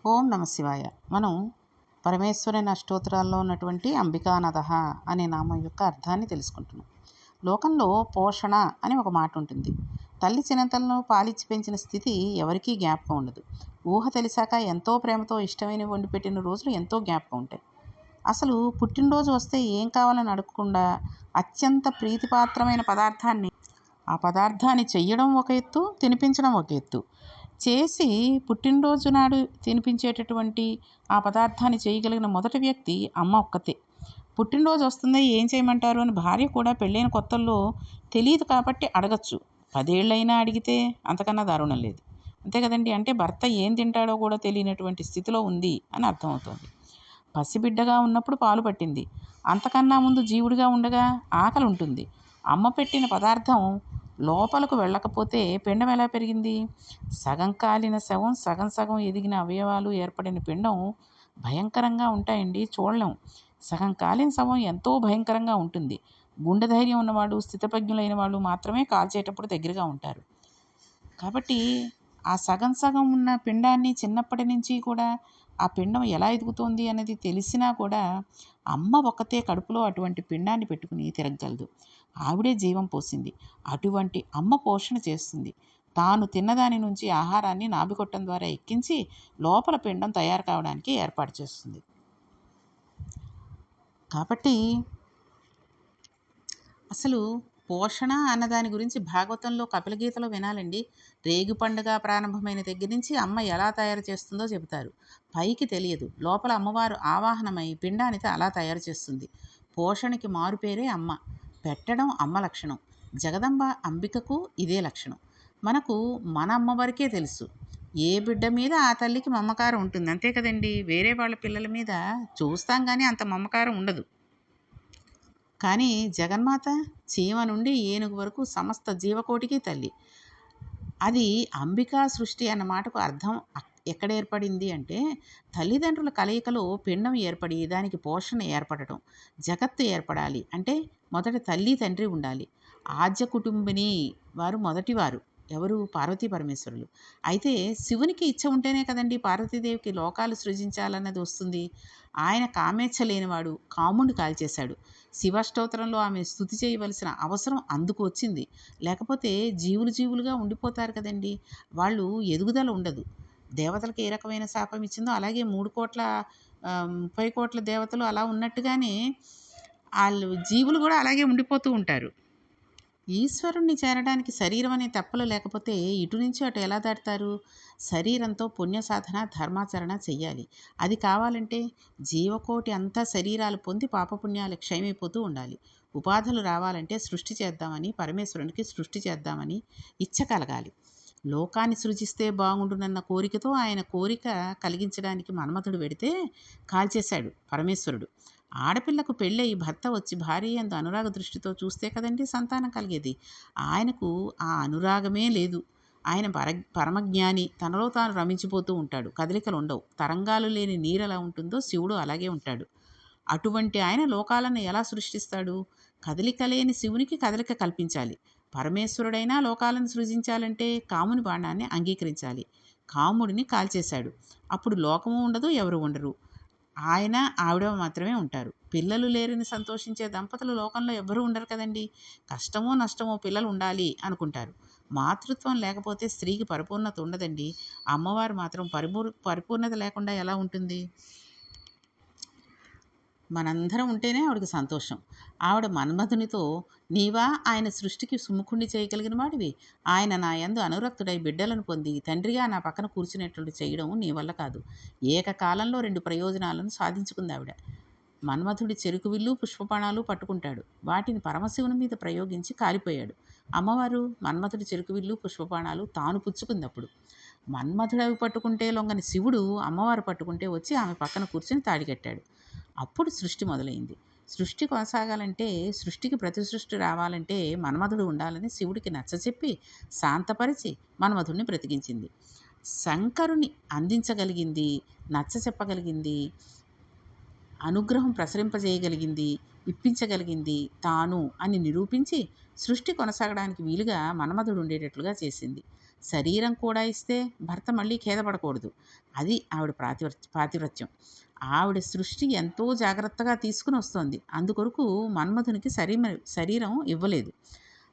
ఓం నమ శివాయ. మనం పరమేశ్వరుని అష్టోత్తరాల్లో ఉన్నటువంటి అంబికానదః అనే నామం యొక్క అర్థాన్ని తెలుసుకుంటున్నాం. లోకంలో పోషణ అని ఒక మాట ఉంటుంది. తల్లి చిన్నతలను పాలిచ్చి పెంచిన స్థితి ఎవరికీ జ్ఞాపకం ఉండదు. ఊహ తెలిసాక ఎంతో ప్రేమతో ఇష్టమైన వండి పెట్టిన రోజులు ఎంతో జ్ఞాపకం ఉంటాయి. అసలు పుట్టినరోజు వస్తే ఏం కావాలని అడగకుండా అత్యంత ప్రీతిపాత్రమైన పదార్థాన్ని చెయ్యడం ఒక ఎత్తు, తినిపించడం ఒక ఎత్తు. చేసి పుట్టినరోజు నాడు తినిపించేటటువంటి ఆ పదార్థాన్ని చేయగలిగిన మొదటి వ్యక్తి అమ్మ ఒక్కతే. పుట్టినరోజు వస్తుంది ఏం చేయమంటారు అని భార్య కూడా పెళ్ళైన కొత్తల్లో తెలియదు కాబట్టి అడగచ్చు. 10 ఏళ్ళైనా అడిగితే అంతకన్నా దారుణం లేదు. అంతే కదండి. అంటే భర్త ఏం తింటాడో కూడా తెలియనటువంటి స్థితిలో ఉంది అని అర్థమవుతుంది. పసిబిడ్డగా ఉన్నప్పుడు పాలు పట్టింది. అంతకన్నా ముందు జీవుడిగా ఉండగా ఆకలి ఉంటుంది. అమ్మ పెట్టిన పదార్థం లోపలకు వెళ్ళకపోతే పిండం ఎలా పెరిగింది? సగం కాలిన శవం, సగం సగం ఎదిగిన అవయవాలు ఏర్పడిన పిండం భయంకరంగా ఉంటాయండి, చూడలేం. సగం కాలిన శవం ఎంతో భయంకరంగా ఉంటుంది. గుండె ధైర్యం ఉన్నవాళ్ళు, స్థితప్రజ్ఞులైన వాళ్ళు మాత్రమే కాల్చేటప్పుడు దగ్గరగా ఉంటారు. కాబట్టి ఆ సగం సగం ఉన్న పిండాన్ని చిన్నప్పటి నుంచి కూడా ఆ పిండం ఎలా ఎదుగుతోంది అనేది తెలిసినా కూడా అమ్మ ఒక్కతే కడుపులో అటువంటి పిండాన్ని పెట్టుకుని తిరగగలదు. ఆవిడే జీవం పోసింది. అటువంటి అమ్మ పోషణ చేస్తుంది. తాను తిన్నదాని నుంచి ఆహారాన్ని నాభికొట్టం ద్వారా ఎక్కించి లోపల పిండం తయారు కావడానికి ఏర్పాటు చేస్తుంది. కాబట్టి అసలు పోషణ అన్నదాని గురించి భాగవతంలో కపిలగీతలో వినాలండి. రేగు పండుగ ప్రారంభమైన దగ్గర నుంచి అమ్మ ఎలా తయారు చేస్తుందో చెబుతారు. పైకి తెలియదు, లోపల అమ్మవారు ఆవాహనమై పిండానికి అలా తయారు చేస్తుంది. పోషణకి మారుపేరే అమ్మ. పెట్టడం అమ్మ లక్షణం. జగదంబ అంబికకు ఇదే లక్షణం. మనకు మన అమ్మ వరకే తెలుసు. ఏ బిడ్డ మీద ఆ తల్లికి మమకారం ఉంటుంది, అంతే కదండి. వేరే వాళ్ళ పిల్లల మీద చూస్తాం కానీ అంత మమకారం ఉండదు. కానీ జగన్మాత చీమ నుండి ఏనుగు వరకు సమస్త జీవకోటికి తల్లి. అది అంబికా సృష్టి అన్న మాటకు అర్థం ఎక్కడ ఏర్పడింది అంటే, తల్లిదండ్రుల కలయికలో పిండం ఏర్పడి దానికి పోషణ ఏర్పడటం. జగత్తు ఏర్పడాలి అంటే మొదట తల్లి తండ్రి ఉండాలి. ఆద్య కుటుంబిని వారు మొదటివారు ఎవరు? పార్వతీ పరమేశ్వరులు. అయితే శివునికి ఇచ్చ ఉంటేనే కదండి పార్వతీదేవికి లోకాలు సృజించాలన్నది వస్తుంది. ఆయన కామేచ్ఛ లేనివాడు, కాముడిని కాల్చేశాడు. శివాష్టోత్తరంలో ఆమె స్తుతి చేయవలసిన అవసరం అందుకు వచ్చింది. లేకపోతే జీవులుగా ఉండిపోతారు కదండి. వాళ్ళు ఎదుగుదల ఉండదు. దేవతలకు ఏ రకమైన శాపం ఇచ్చిందో అలాగే 3,30 కోట్ల దేవతలు అలా ఉన్నట్టుగానే వాళ్ళు జీవులు కూడా అలాగే ఉండిపోతూ ఉంటారు. ఈశ్వరుణ్ణి చేరడానికి శరీరం అనే తెప్పలు లేకపోతే ఇటు నుంచి అటు ఎలా దాటుతారు? శరీరంతో పుణ్య సాధన, ధర్మాచరణ చెయ్యాలి. అది కావాలంటే జీవకోటి అంతా శరీరాలు పొంది పాపపుణ్యాలు క్షయమైపోతూ ఉండాలి. ఉపాధులు రావాలంటే సృష్టి చేద్దామని, పరమేశ్వరునికి సృష్టి చేద్దామని ఇచ్చ కలగాలి. లోకాన్ని సృజిస్తే బాగుండునన్న కోరికతో ఆయన కోరిక కలిగించడానికి మన్మథుడు వెడితే కాల్చేశాడు పరమేశ్వరుడు. ఆడపిల్లకు పెళ్ళయి భర్త వచ్చి భార్య యందు అనురాగ దృష్టితో చూస్తే కదండి సంతానం కలిగేది. ఆయనకు ఆ అనురాగమే లేదు. ఆయన పరమజ్ఞాని. తనలో తాను రమించిపోతూ ఉంటాడు. కదలికలు ఉండవు. తరంగాలు లేని నీరు ఎలా ఉంటుందో శివుడు అలాగే ఉంటాడు. అటువంటి ఆయన లోకాలను ఎలా సృష్టిస్తాడు? కదలిక లేని శివునికి కదలిక కల్పించాలి. పరమేశ్వరుడైనా లోకాలను సృజించాలంటే కాముని బాణాన్ని అంగీకరించాలి. కాముడిని కాల్చేశాడు. అప్పుడు లోకము ఉండదు, ఎవరు ఉండరు. ఆయన ఆవిడ మాత్రమే ఉంటారు. పిల్లలు లేరని సంతోషించే దంపతులు లోకంలో ఎవ్వరూ ఉండరు కదండి. కష్టమో నష్టమో పిల్లలు ఉండాలి అనుకుంటారు. మాతృత్వం లేకపోతే స్త్రీకి పరిపూర్ణత ఉండదండి. అమ్మవారు మాత్రం పరిపూర్ణత లేకుండా ఎలా ఉంటుంది? మనందరం ఉంటేనే ఆవిడకి సంతోషం. ఆవిడ మన్మథునితో, నీవా ఆయన సృష్టికి సుముఖుణ్ణి చేయగలిగిన వాడివి? ఆయన నా యందు అనురక్తుడై బిడ్డలను పొంది తండ్రిగా నా పక్కన కూర్చునేట్లు చేయడం నీ వల్ల కాదు. ఏకకాలంలో 2 ప్రయోజనాలను సాధించుకుంది ఆవిడ. మన్మథుడి చెరుకు విల్లు, పుష్పబాణాలు పట్టుకుంటాడు. వాటిని పరమశివుని మీద ప్రయోగించి కాలిపోయాడు. అమ్మవారు మన్మథుడి చెరుకు విల్లు, పుష్పబాణాలు తాను పుచ్చుకుందప్పుడు. మన్మథుడు అవి పట్టుకుంటే లొంగని శివుడు అమ్మవారు పట్టుకుంటే వచ్చి ఆమె పక్కన కూర్చుని తాడికట్టాడు. అప్పుడు సృష్టి మొదలైంది. సృష్టి కొనసాగాలంటే, సృష్టికి ప్రతి సృష్టి రావాలంటే మన్మథుడు ఉండాలని శివుడికి నచ్చచెప్పి శాంతపరిచి మన్మథుడిని బ్రతికించింది. శంకరుని అందించగలిగింది, నచ్చ చెప్పగలిగింది, అనుగ్రహం ప్రసరింపజేయగలిగింది, ఇప్పించగలిగింది తాను అని నిరూపించి సృష్టి కొనసాగడానికి వీలుగా మన్మథుడు ఉండేటట్లుగా చేసింది. శరీరం కూడా ఇస్తే భర్త మళ్ళీ ఖేదపడకూడదు. అది ఆవిడ పాతివ్రత్యం. ఆవిడ సృష్టి ఎంతో జాగ్రత్తగా తీసుకుని వస్తోంది. అందుకొరకు మన్మధునికి శరీరం ఇవ్వలేదు.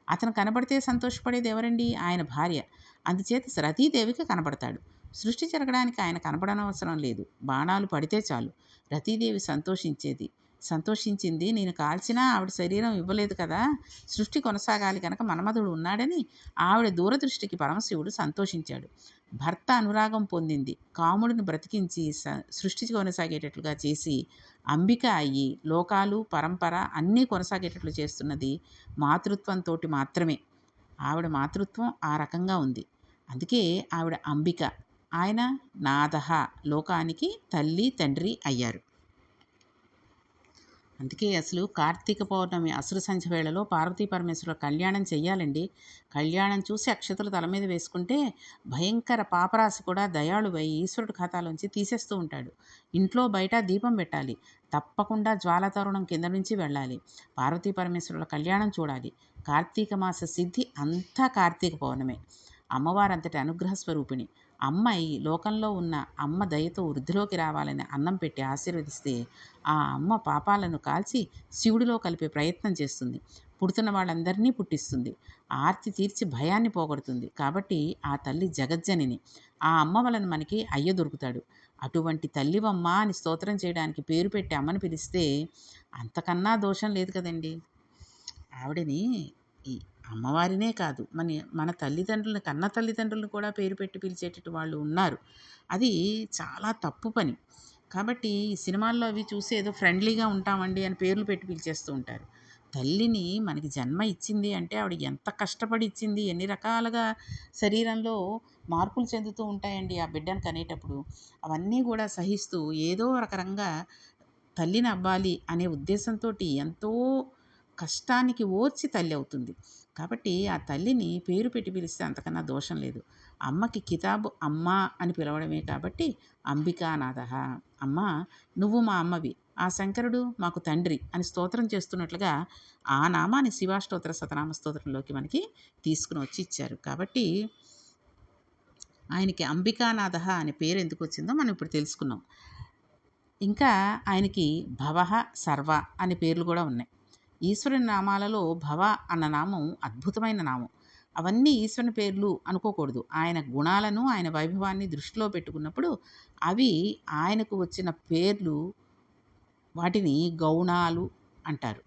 అతను కనబడితే సంతోషపడేది ఎవరండి? ఆయన భార్య. అందుచేత రతీదేవికి కనబడతాడు. సృష్టి జరగడానికి ఆయన కనబడనవసరం లేదు. బాణాలు పడితే చాలు. రతీదేవి సంతోషించింది. నేను కాల్చినా ఆవిడ శరీరం ఇవ్వలేదు కదా! సృష్టి కొనసాగాలి కనుక మన్మధుడు ఉన్నాడని ఆవిడ దూరదృష్టికి పరమశివుడు సంతోషించాడు. భర్త అనురాగం పొందింది. కాముడిని బ్రతికించి సృష్టి కొనసాగేటట్లుగా చేసి అంబిక అయ్యి లోకాలు, పరంపర అన్నీ కొనసాగేటట్లు చేస్తున్నది మాతృత్వంతోటి మాత్రమే. ఆవిడ మాతృత్వం ఆ రకంగా ఉంది. అందుకే ఆవిడ అంబిక. ఆయన నాథః, లోకానికి తల్లి, తండ్రి అయ్యారు. అందుకే అసలు కార్తీక పౌర్ణమి అసుర సంధ్య వేళలో పార్వతీ పరమేశ్వరుల కళ్యాణం చెయ్యాలండి. కళ్యాణం చూసి అక్షతలు తల మీద వేసుకుంటే భయంకర పాపరాశి కూడా దయాళువై ఈశ్వరుడు ఖాతాలోంచి తీసేస్తూ ఉంటాడు. ఇంట్లో బయట దీపం పెట్టాలి. తప్పకుండా జ్వాలాతోరణం కింద నుంచి వెళ్ళాలి. పార్వతీ పరమేశ్వరుల కళ్యాణం చూడాలి. కార్తీక మాస సిద్ధి అంతా కార్తీక పౌర్ణమే. అమ్మవారంతటి అనుగ్రహ స్వరూపిణి. అమ్మ ఈ లోకంలో ఉన్న అమ్మ దయతో వృద్ధిలోకి రావాలని అన్నం పెట్టి ఆశీర్వదిస్తే ఆ అమ్మ పాపాలను కాల్చి శివుడిలో కలిపే ప్రయత్నం చేస్తుంది. పుడుతున్న వాళ్ళందరినీ పుట్టిస్తుంది. ఆర్తి తీర్చి భయాన్ని పోగొడుతుంది. కాబట్టి ఆ తల్లి జగజ్జనిని. ఆ అమ్మ వలన మనకి అయ్య దొరుకుతాడు. అటువంటి తల్లివమ్మ అని స్తోత్రం చేయడానికి పేరు పెట్టి అమ్మని పిలిస్తే అంతకన్నా దోషం లేదు కదండి. ఆవిడని ఈ అమ్మవారినే కాదు మన తల్లిదండ్రులను కన్న తల్లిదండ్రులను కూడా పేరు పెట్టి పిలిచేటట్టు వాళ్ళు ఉన్నారు. అది చాలా తప్పు పని. కాబట్టి ఈ సినిమాల్లో అవి చూసి ఏదో ఫ్రెండ్లీగా ఉంటామండి అని పేర్లు పెట్టి పిలిచేస్తూ ఉంటారు. తల్లిని మనకి జన్మ ఇచ్చింది అంటే ఆవిడ ఎంత కష్టపడి ఇచ్చింది, ఎన్ని రకాలుగా శరీరంలో మార్పులు చెందుతూ ఉంటాయండి ఆ బిడ్డను కనేటప్పుడు. అవన్నీ కూడా సహిస్తూ ఏదో రకంగా తల్లిని అవ్వాలి అనే ఉద్దేశంతోటి ఎంతో కష్టానికి ఓర్చి తల్లి అవుతుంది. కాబట్టి ఆ తల్లిని పేరు పెట్టి పిలిస్తే అంతకన్నా దోషం లేదు. అమ్మకి కితాబు అమ్మ అని పిలవడమే కాబట్టి అంబికానాథః, అమ్మ నువ్వు మా అమ్మవి, ఆ శంకరుడు మాకు తండ్రి అని స్తోత్రం చేస్తున్నట్లుగా ఆ నామాన్ని శివాష్టోత్తర శతనామ స్తోత్రంలోకి మనకి తీసుకుని వచ్చి ఇచ్చారు. కాబట్టి ఆయనకి అంబికానాథః అనే పేరు ఎందుకు వచ్చిందో మనం ఇప్పుడు తెలుసుకున్నాం. ఇంకా ఆయనకి భవః, సర్వ అనే పేర్లు కూడా ఉన్నాయి. ఈశ్వరుని నామాలలో భవ అన్న నామం అద్భుతమైన నామం. అవన్నీ ఈశ్వరుని పేర్లు అనుకోకూడదు. ఆయన గుణాలను, ఆయన వైభవాన్ని దృష్టిలో పెట్టుకున్నప్పుడు అవి ఆయనకు వచ్చిన పేర్లు, వాటిని గౌణాలు అంటారు.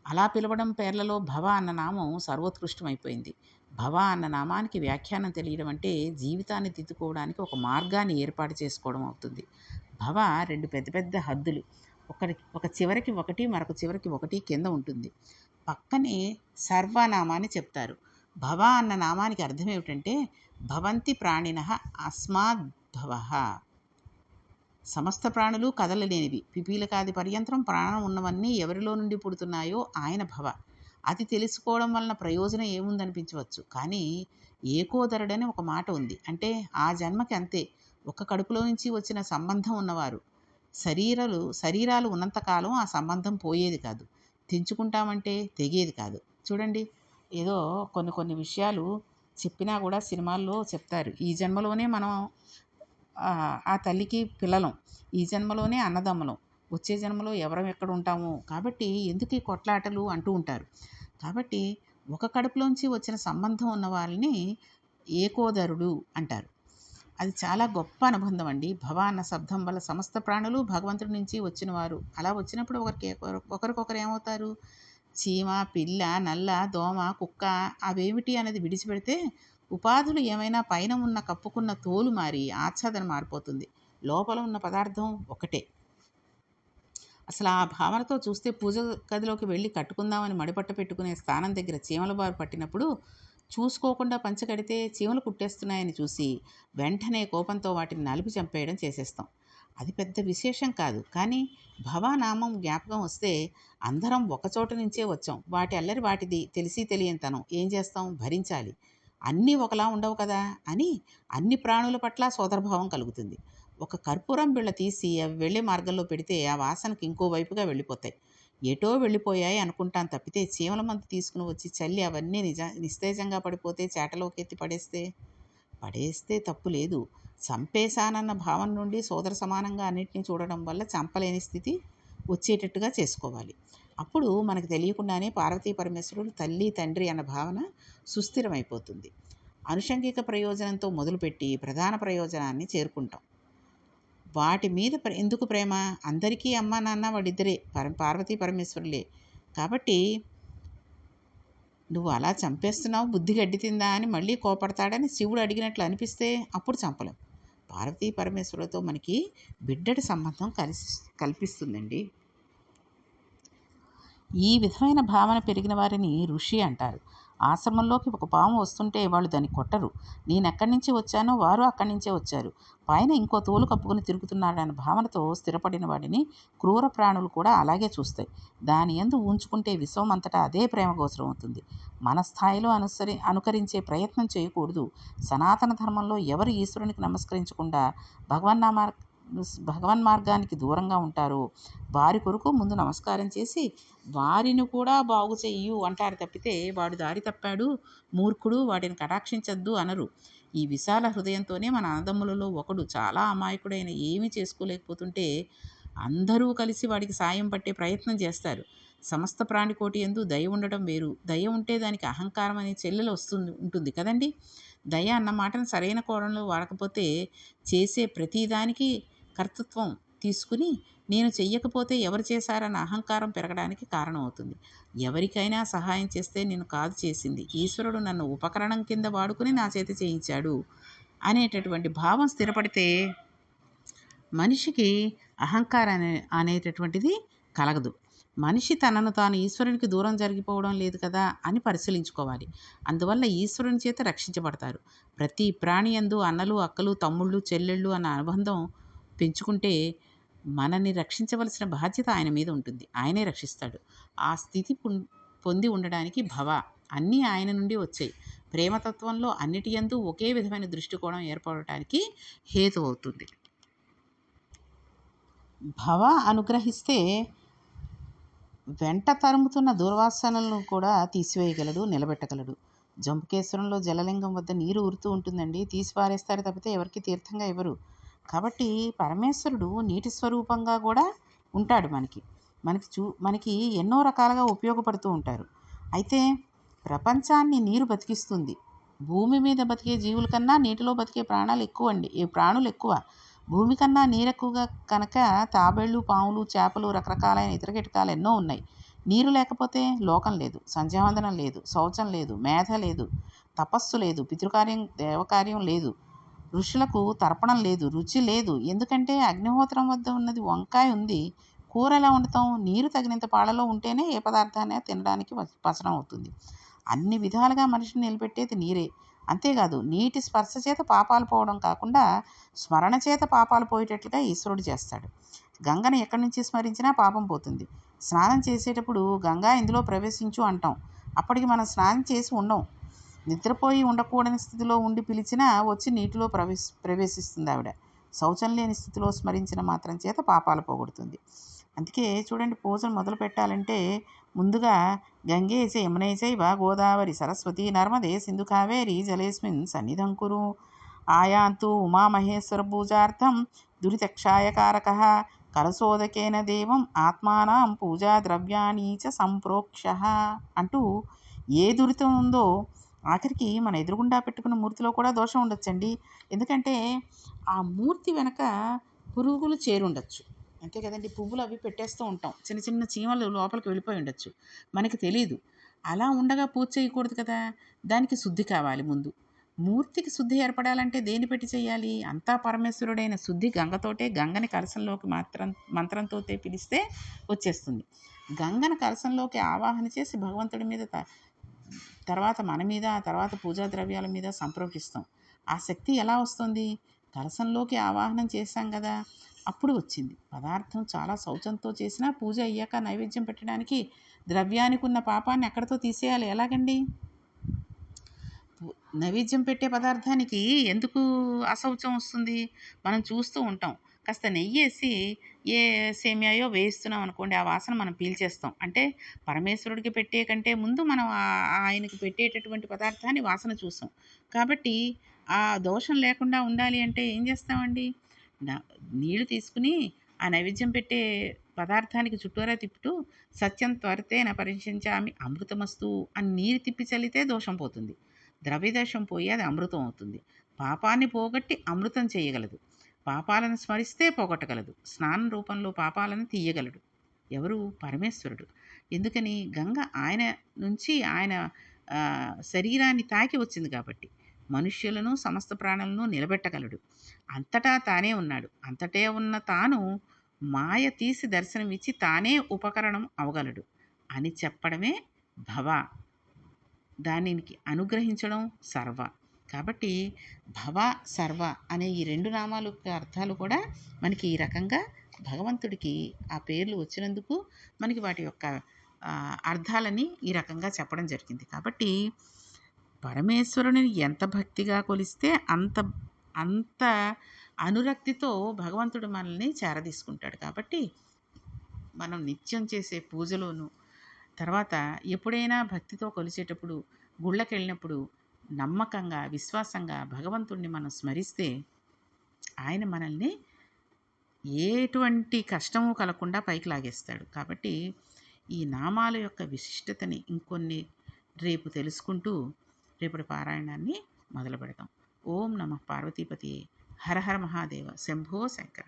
అలా పిలవడం పేర్లలో భవ అన్న నామం సర్వోత్కృష్టమైపోయింది. భవ అన్న నామానికి వ్యాఖ్యానం తెలియడం అంటే జీవితాన్ని దిద్దుకోవడానికి ఒక మార్గాన్ని ఏర్పాటు చేసుకోవడం అవుతుంది. భవ రెండు పెద్ద పెద్ద హద్దులు. ఒక చివరికి ఒకటి, మరొక చివరికి ఒకటి కింద ఉంటుంది. పక్కనే సర్వనామాన్ని చెప్తారు. భవ అన్న నామానికి అర్థం ఏమిటంటే భవంతి ప్రాణినః అస్మాద్భవః. సమస్త ప్రాణులు కదలలేనివి. పిపీలకాది పర్యంతరం ప్రాణం ఉన్నవన్నీ ఎవరిలో నుండి పుడుతున్నాయో ఆయన భవ. అది తెలుసుకోవడం వలన ప్రయోజనం ఏముందనిపించవచ్చు. కానీ ఏకోదరుడని ఒక మాట ఉంది. అంటే ఆ జన్మకి అంతే. ఒక కడుపులో నుంచి వచ్చిన సంబంధం ఉన్నవారు శరీరాలు ఉన్నంతకాలం ఆ సంబంధం పోయేది కాదు. తెంచుకుంటామంటే తెగేది కాదు. చూడండి, ఏదో కొన్ని కొన్ని విషయాలు చెప్పినా కూడా సినిమాల్లో చెప్తారు. ఈ జన్మలోనే మనం ఆ తల్లికి పిల్లలం, ఈ జన్మలోనే అన్నదమ్ములం, వచ్చే జన్మలో ఎవరం ఎక్కడ ఉంటాము, కాబట్టి ఎందుకు ఈ కొట్లాటలు అంటూ ఉంటారు. కాబట్టి ఒక కడుపులోంచి వచ్చిన సంబంధం ఉన్న వాళ్ళని ఏకోదరుడు అంటారు. అది చాలా గొప్ప అనుబంధం అండి. భవ అన్న శబ్దం వల్ల సమస్త ప్రాణులు భగవంతుడి నుంచి వచ్చినవారు. అలా వచ్చినప్పుడు ఒకరికొకరు ఏమవుతారు? చీమ, పిల్ల, నల్ల, దోమ, కుక్క అవేమిటి అనేది విడిచిపెడితే ఉపాధులు ఏమైనా పైన ఉన్న కప్పుకున్న తోలు మారి ఆచ్ఛాదన మారిపోతుంది. లోపల ఉన్న పదార్థం ఒకటే. అసలు ఆ భావనతో చూస్తే పూజ గదిలోకి వెళ్ళి కట్టుకుందామని మడిపట్ట పెట్టుకునే స్థానం దగ్గర చీమల బారు పట్టినప్పుడు చూసుకోకుండా పంచగడితే చీమలు కుట్టేస్తున్నాయని చూసి వెంటనే కోపంతో వాటిని నలిపి చంపేయడం చేసేస్తాం. అది పెద్ద విశేషం కాదు. కానీ భవానామం జ్ఞాపకం వస్తే అందరం ఒకచోట నుంచే వచ్చాం. వాటి అల్లరి వాటిది, తెలిసి తెలియనితనం ఏం చేస్తాం, భరించాలి. అన్నీ ఒకలా ఉండవు కదా అని అన్ని ప్రాణుల పట్ల సోదరభావం కలుగుతుంది. ఒక కర్పూరం బిళ్ళ తీసి అవి వెళ్ళే మార్గంలో పెడితే ఆ వాసనకి ఇంకో వైపుగా వెళ్ళిపోతాయి. ఎటో వెళ్ళిపోయాయి అనుకుంటాను తప్పితే చీమల మందు తీసుకుని వచ్చి చల్లి అవన్నీ నిస్తేజంగా పడిపోతే చేటలోకి ఎత్తి పడేస్తే పడేస్తే తప్పు లేదు. చంపేశానన్న భావన నుండి సోదర సమానంగా అన్నిటిని చూడడం వల్ల చంపలేని స్థితి వచ్చేటట్టుగా చేసుకోవాలి. అప్పుడు మనకు తెలియకుండానే పార్వతీ పరమేశ్వరుడు తల్లి తండ్రి అన్న భావన సుస్థిరమైపోతుంది. అనుషంగిక ప్రయోజనంతో మొదలుపెట్టి ప్రధాన ప్రయోజనాన్ని చేరుకుంటాం. వాటి మీద ఎందుకు ప్రేమ? అందరికీ అమ్మ నాన్న వాళ్ళిద్దరే, పార్వతీ పరమేశ్వరులే. కాబట్టి నువ్వు అలా చంపేస్తున్నావు, బుద్ధి గడ్డి తిందా అని మళ్ళీ కోపడతాడని శివుడు అడిగినట్లు అనిపిస్తే అప్పుడు చంపలేం. పార్వతీ పరమేశ్వరులతో మనకి బిడ్డటి సంబంధం కల్పిస్తుందండి. ఈ విధమైన భావన పెరిగిన వారిని ఋషి అంటారు. ఆశ్రమంలోకి ఒక పాము వస్తుంటే వాళ్ళు దాన్ని కొట్టరు. నేనెక్కడి నుంచి వచ్చానో వారు అక్కడి నుంచే వచ్చారు, పైన ఇంకో తోలు కప్పుకొని తిరుగుతున్నాడన్న భావనతో స్థిరపడిన వాడిని క్రూర ప్రాణులు కూడా అలాగే చూస్తాయి. దాని యందు ఉంచుకుంటే విశ్వం అంతటా అదే ప్రేమ గోచరం అవుతుంది. మన స్థాయిలో అనుకరించే ప్రయత్నం చేయకూడదు. సనాతన ధర్మంలో ఎవరు ఈశ్వరునికి నమస్కరించకుండా భగవన్మార్గానికి దూరంగా ఉంటారో వారి కొరకు ముందు నమస్కారం చేసి వారిని కూడా బాగు చెయ్యు అంటారు తప్పితే వాడు దారి తప్పాడు, మూర్ఖుడు, వాటిని కటాక్షించద్దు అనరు. ఈ విశాల హృదయంతోనే మన అన్నదమ్ములలో ఒకడు చాలా అమాయకుడైన ఏమీ చేసుకోలేకపోతుంటే అందరూ కలిసి వాడికి సాయం పట్టే ప్రయత్నం చేస్తారు. సమస్త ప్రాణికోటి యందు దయ ఉండటం వేరు. దయ ఉంటే దానికి అహంకారం అనే చెల్లెలు ఉంటుంది కదండి. దయ అన్న మాటను సరైన కోణంలో వాడకపోతే చేసే ప్రతిదానికి కర్తృత్వం తీసుకుని నేను చెయ్యకపోతే ఎవరు చేశారన్న అహంకారం పెరగడానికి కారణమవుతుంది. ఎవరికైనా సహాయం చేస్తే నేను కాదు చేసింది, ఈశ్వరుడు నన్ను ఉపకరణం కింద వాడుకుని నా చేత చేయించాడు అనేటటువంటి భావం స్థిరపడితే మనిషికి అహంకారం అనేటటువంటిది కలగదు. మనిషి తనను తాను ఈశ్వరునికి దూరం జరిగిపోవడం లేదు కదా అని పరిశీలించుకోవాలి. అందువల్ల ఈశ్వరుని చేత రక్షించబడతారు. ప్రతి ప్రాణి యందు అన్నలు, అక్కలు, తమ్ముళ్ళు, చెల్లెళ్ళు అన్న అనుబంధం పెంచుకుంటే మనల్ని రక్షించవలసిన బాధ్యత ఆయన మీద ఉంటుంది. ఆయనే రక్షిస్తాడు. ఆ స్థితి పొంది ఉండడానికి భవ అన్నీ ఆయన నుండి వచ్చాయి. ప్రేమతత్వంలో అన్నిటి యందు ఒకే విధమైన దృష్టికోణం ఏర్పడటానికి హేతు అవుతుంది. భవ అనుగ్రహిస్తే వెంట తరుముతున్న దుర్వాసనలను కూడా తీసివేయగలడు, నిలబెట్టగలడు. జంబుకేశ్వరంలో జలలింగం వద్ద నీరు ఊరుతూ ఉంటుందండి. తీసిపారేస్తారు తప్పితే ఎవరికి తీర్థంగా ఇవ్వరు. కాబట్టి పరమేశ్వరుడు నీటి స్వరూపంగా కూడా ఉంటాడు. మనకి ఎన్నో రకాలుగా ఉపయోగపడుతూ ఉంటారు. అయితే ప్రపంచాన్ని నీరు బతికిస్తుంది. భూమి మీద బతికే జీవుల కన్నా నీటిలో బతికే ప్రాణులు ఎక్కువ. భూమి కన్నా నీరు ఎక్కువగా కనుక తాబేళ్ళు, పాములు, చేపలు, రకరకాలైన ఇతర కీటకాలు ఎన్నో ఉన్నాయి. నీరు లేకపోతే లోకం లేదు, సంధ్యావందనం లేదు, శౌచం లేదు, మేధ లేదు, తపస్సు లేదు, పితృకార్యం దేవకార్యం లేదు, ఋషులకు తర్పణం లేదు, రుచి లేదు. ఎందుకంటే అగ్నిహోత్రం వద్ద ఉన్నది వంకాయ ఉంది, కూర ఎలా వండుతాం? నీరు తగినంత పాలలో ఉంటేనే ఏ పదార్థాన్ని తినడానికి పచనం అవుతుంది. అన్ని విధాలుగా మనిషిని నిలబెట్టేది నీరే. అంతేకాదు నీటి స్పర్శ చేత పాపాలు పోవడం కాకుండా స్మరణ చేత పాపాలు పోయేటట్లుగా ఈశ్వరుడు చేస్తాడు. గంగను ఎక్కడి నుంచి స్మరించినా పాపం పోతుంది. స్నానం చేసేటప్పుడు గంగా ఇందులో ప్రవేశించు అంటాం. అప్పటికి మనం స్నానం చేసి ఉండం. నిద్రపోయి ఉండకూడని స్థితిలో ఉండి పిలిచినా వచ్చి నీటిలో ప్రవేశిస్తుంది ఆవిడ. శౌచం లేని స్థితిలో స్మరించిన మాత్రం చేత పాపాలు పోగొడుతుంది. అందుకే చూడండి, పూజలు మొదలు పెట్టాలంటే ముందుగా గంగే చ యమునే చైవ గోదావరి సరస్వతి నర్మదే సింధు కావేరి జలేస్మిన్ సన్నిధం కురు ఆయాంతు ఉమామహేశ్వర పూజార్థం దురితక్షాయకారక కలశోదకేన దేవం ఆత్మానం పూజా ద్రవ్యాణి చ సంప్రోక్ష అంటూ ఏ దురితం ఉందో ఆఖరికి మన ఎదురుగుండా పెట్టుకున్న మూర్తిలో కూడా దోషం ఉండొచ్చండి. ఎందుకంటే ఆ మూర్తి వెనక పురుగులు చేరుండొచ్చు. అంతే కదండి. పువ్వులు అవి పెట్టేస్తూ ఉంటాం, చిన్న చిన్న చీమలు లోపలికి వెళ్ళిపోయి ఉండొచ్చు, మనకి తెలీదు. అలా ఉండగా పూజ చేయకూడదు కదా. దానికి శుద్ధి కావాలి ముందు. మూర్తికి శుద్ధి ఏర్పడాలంటే దేని పెట్టి చేయాలి? అంతా పరమేశ్వరుడైన శుద్ధి గంగతోటే. గంగని కలశంలోకి మంత్రంతో పిలిస్తే వచ్చేస్తుంది. గంగను కలశంలోకి ఆవాహన చేసి భగవంతుడి మీద తర్వాత మన మీద, ఆ తర్వాత పూజా ద్రవ్యాల మీద సంప్రోక్షిస్తాం. ఆ శక్తి ఎలా వస్తుంది? కలశంలోకి ఆవాహనం చేశాం కదా, అప్పుడు వచ్చింది. పదార్థం చాలా శౌచంతో చేసినా పూజ అయ్యాక నైవేద్యం పెట్టడానికి ద్రవ్యానికి ఉన్న పాపాన్ని ఎక్కడితో తీసేయాలి? ఎలాగండి? నైవేద్యం పెట్టే పదార్థానికి ఎందుకు అశౌచం వస్తుంది? మనం చూస్తూ ఉంటాం. కాస్త నెయ్యి వేసి ఏ సేమియాయో వేయిస్తున్నాం అనుకోండి, ఆ వాసన మనం పీల్చేస్తాం. అంటే పరమేశ్వరుడికి పెట్టే కంటే ముందు మనం ఆయనకి పెట్టేటటువంటి పదార్థాన్ని వాసన చూస్తాం. కాబట్టి ఆ దోషం లేకుండా ఉండాలి అంటే ఏం చేస్తామండి? న నీళ్లు తీసుకుని ఆ నైవేద్యం పెట్టే పదార్థానికి చుట్టూరా తిప్పుతూ సత్యం త్వరితేన పరిశించామి అమృతమస్తు అని నీరు తిప్పి చల్లితే దోషం పోతుంది. ద్రవ్యదోషం పోయి అది అమృతం అవుతుంది. పాపాన్ని పోగొట్టి అమృతం చేయగలదు. పాపాలను స్మరిస్తే పోగొట్టగలదు. స్నానం రూపంలో పాపాలను తీయగలడు. ఎవరు? పరమేశ్వరుడు. ఎందుకని? గంగ ఆయన నుంచి ఆయన శరీరాన్ని తాకి వచ్చింది కాబట్టి. మనుష్యులను సమస్త ప్రాణులను నిలబెట్టగలడు. అంతటా తానే ఉన్నాడు. అంతటే ఉన్న తాను మాయ తీసి దర్శనమిచ్చి తానే ఉపకరణం అవగలడు అని చెప్పడమే భవ. దానికి అనుగ్రహించడం సర్వ. కాబట్టి భవ, సర్వ అనే ఈ 2 నామాల యొక్క అర్థాలు కూడా మనకి ఈ రకంగా భగవంతుడికి ఆ పేర్లు వచ్చినందుకు మనకి వాటి యొక్క అర్థాలని ఈ రకంగా చెప్పడం జరిగింది. కాబట్టి పరమేశ్వరుని ఎంత భక్తిగా కొలిస్తే అంత అంత అనురక్తితో భగవంతుడు మనల్ని చేరదీసుకుంటాడు. కాబట్టి మనం నిత్యం చేసే పూజలోను, తర్వాత ఎప్పుడైనా భక్తితో కొలిచేటప్పుడు, గుళ్ళకెళ్ళినప్పుడు నమ్మకంగా, విశ్వాసంగా భగవంతుడిని మనం స్మరిస్తే ఆయన మనల్ని ఎటువంటి కష్టము కలగకుండా పైకి లాగేస్తాడు. కాబట్టి ఈ నామాల యొక్క విశిష్టతని ఇంకొన్ని రేపు తెలుసుకుంటూ రేపటి పారాయణాన్ని మొదలుపెడదాం. ఓం నమః పార్వతీపతియే హర హర మహాదేవ శంభో శంకర.